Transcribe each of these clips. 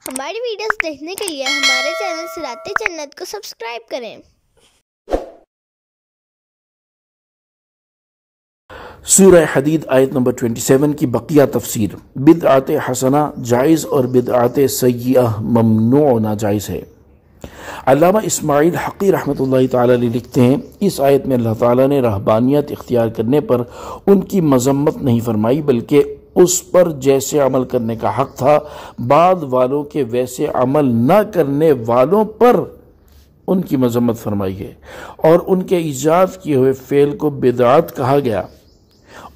ہماری ویڈیوز دیکھنے کے لیے ہمارے چینل صراط جنت کو سبسکرائب کریں۔ سورہ حدید آیت نمبر 27 کی بقیہ تفسیر۔ بدعت حسنہ جائز اور بدعت سیئہ ممنوع ناجائز ہے۔ علامہ اسماعیل حقی رحمۃ اللہ تعالی علیہ لکھتے ہیں، اس آیت میں اللہ تعالیٰ نے رہبانیت اختیار کرنے پر ان کی مذمت نہیں فرمائی، بلکہ اس پر جیسے عمل کرنے کا حق تھا بعد والوں کے ویسے عمل نہ کرنے والوں پر ان کی مذمت فرمائی ہے، اور ان کے ایجاد کیے ہوئے فعل کو بدعت کہا گیا،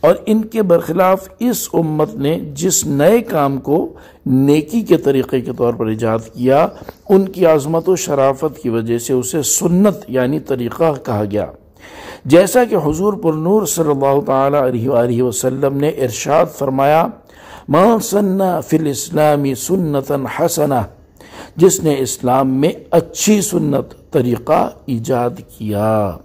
اور ان کے برخلاف اس امت نے جس نئے کام کو نیکی کے طریقے کے طور پر ایجاد کیا، ان کی عظمت و شرافت کی وجہ سے اسے سنت یعنی طریقہ کہا گیا، جیسا کہ حضور پر نور صلی اللہ تعالی علیہ وآلہ وسلم نے ارشاد فرمایا، مَن سَنَّ فِي الْإِسْلَامِ سُنَّةً حَسَنَةً، جس نے اسلام میں اچھی سنت طریقہ ایجاد کیا۔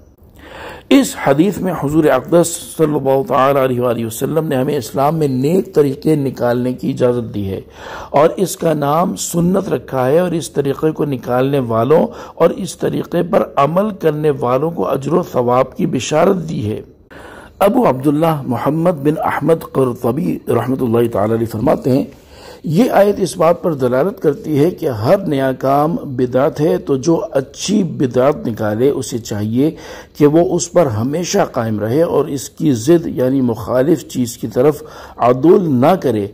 اس حدیث میں حضور اقدس صلی اللہ تعالی علیہ وآلہ وسلم نے ہمیں اسلام میں نیک طریقے نکالنے کی اجازت دی ہے، اور اس کا نام سنت رکھا ہے، اور اس طریقے کو نکالنے والوں اور اس طریقے پر عمل کرنے والوں کو اجر و ثواب کی بشارت دی ہے۔ ابو عبداللہ محمد بن احمد قرطبی رحمۃ اللہ تعالی علیہ فرماتے ہیں، یہ آیت اس بات پر دلالت کرتی ہے کہ ہر نیا کام بدعت ہے، تو جو اچھی بدعت نکالے اسے چاہیے کہ وہ اس پر ہمیشہ قائم رہے اور اس کی ضد یعنی مخالف چیز کی طرف عدول نہ کرے،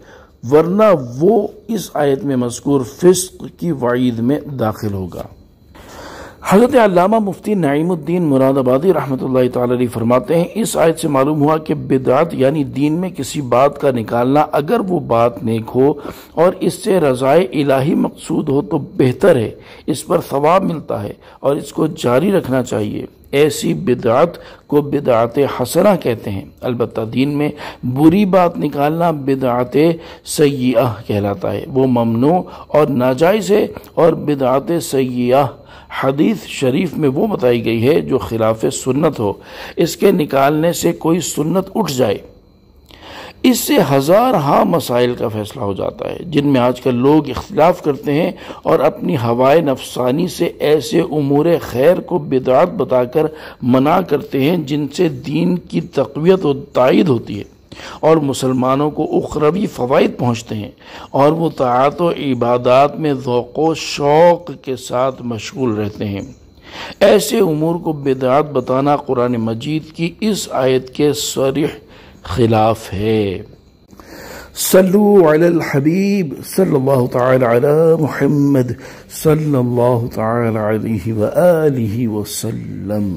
ورنہ وہ اس آیت میں مذکور فسق کی وعید میں داخل ہوگا۔ حضرت علامہ مفتی نعیم الدین مراد آبادی رحمۃ اللہ تعالی علیہ فرماتے ہیں، اس آیت سے معلوم ہوا کہ بدعت یعنی دین میں کسی بات کا نکالنا، اگر وہ بات نیک ہو اور اس سے رضائے الہی مقصود ہو تو بہتر ہے، اس پر ثواب ملتا ہے اور اس کو جاری رکھنا چاہیے۔ ایسی بدعت کو بدعت حسنہ کہتے ہیں، البتہ دین میں بری بات نکالنا بدعت سیئہ کہلاتا ہے، وہ ممنوع اور ناجائز ہے، اور بدعت سیئہ حدیث شریف میں وہ بتائی گئی ہے جو خلاف سنت ہو، اس کے نکالنے سے کوئی سنت اٹھ جائے، اس سے ہزارہا مسائل کا فیصلہ ہو جاتا ہے جن میں آج کل لوگ اختلاف کرتے ہیں اور اپنی ہوائے نفسانی سے ایسے امور خیر کو بدعت بتا کر منع کرتے ہیں جن سے دین کی تقویت و تائید ہوتی ہے اور مسلمانوں کو اخروی فوائد پہنچتے ہیں، اور وہ طاعت و عبادات میں ذوق و شوق کے ساتھ مشغول رہتے ہیں۔ ایسے امور کو بدعت بتانا قرآن مجید کی اس آیت کے صریح خلاف ہے۔ صلو علی الحبیب صلی اللہ تعالی علی محمد صلی اللہ تعالی علیہ وآلہ وسلم۔